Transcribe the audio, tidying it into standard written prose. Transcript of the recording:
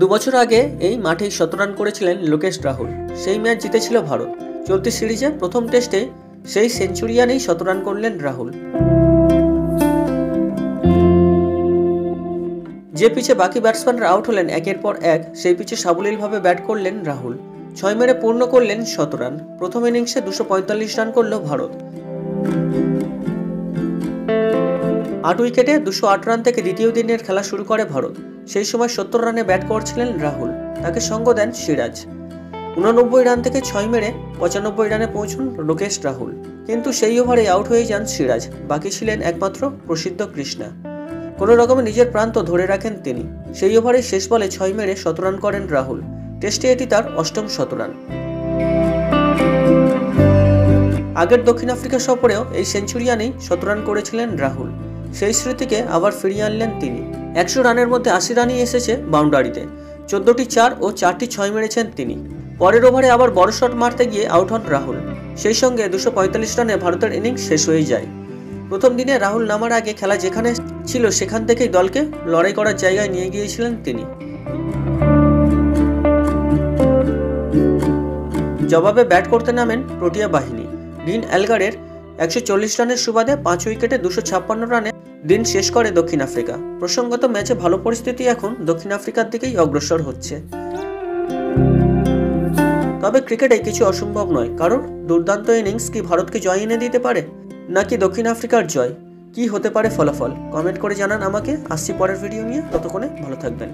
দুবছর আগে এই মাঠেই শতরান করেছিলেন লোকেশ রাহুল। সেই ম্যাচ জিতেছিল ভারত। চলতি সিরিজে প্রথম টেস্টে সেই সেঞ্চুরিয়ানেই শতরান করলেন রাহুল। যে পিচে বাকি ব্যাটসম্যানরা আউট হলেন একের পর এক, সেই পিচে সাবলীলভাবে ব্যাট করলেন রাহুল। 6 মেরে পূর্ণ করলেন শতরান। প্রথম ইনিংসে 245 রান করল ভারত। 8 উইকেটে 208 রান থেকে দ্বিতীয় দিনের খেলা শুরু করে ভারত। সেই সময় 70 রানে ব্যাট করছিলেন রাহুল। তাকে সঙ্গ দেন সিরাজ। 89 রান থেকে 6 মেরে 95 রানে পৌঁছন লোকেশ রাহুল। কিন্তু সেই ওভারে আউট হয়ে যান সিরাজ। বাকি ছিলেন একমাত্র প্রসিদ্ধ কৃষ্ণা। কোনো রকমে নিজের প্রান্ত ধরে রাখেন তিনি। সেই ওভারে শেষ বলে 6 মেরে শতরান করেন রাহুল। টেস্টে এটি তার 8ম শতরান। আগের দক্ষিণ আফ্রিকা সফরেও এই সেঞ্চুরিয়ানেই শতরান করেছিলেন রাহুল। সেই স্মৃতিকে আবার ফিরিয়ে আনলেন তিনি। 100 রানের মধ্যে 80 রানই এসেছে বাউন্ডারিতে। 14টি 4 ও 4টি 6 মেরেছেন তিনি। পরের ওভারে আবার বড় শট মারতে গিয়ে আউট হন রাহুল। সেই সঙ্গে 245 রানে ভারতের ইনিংস শেষ হয়ে যায়। প্রথম দিনে রাহুল নামার আগে খেলা যেখানে ছিল সেখান থেকেই দলকে লড়াই করার জায়গায় নিয়ে গিয়েছিলেন তিনি। জবাবে ব্যাট করতে নামেন প্রোটিয়া বাহিনী। ডিন এলগারের 140 রানের সুবাদে 5 উইকেটে 256 রানে দিন শেষ করে দক্ষিণ আফ্রিকা। প্রসঙ্গত ম্যাচে ভালো পরিস্থিতি এখন দক্ষিণ আফ্রিকার দিকেই অগ্রসর হচ্ছে। তবে ক্রিকেটে কিছু অসম্ভব নয়, কারণ দুর্দান্ত ইনিংস কি ভারতকে জয় এনে দিতে পারে, নাকি দক্ষিণ আফ্রিকার জয়? কি হতে পারে ফলাফল? কমেন্ট করে জানান আমাকে। আসছি পরের ভিডিও নিয়ে। ততক্ষণে ভালো থাকবেন।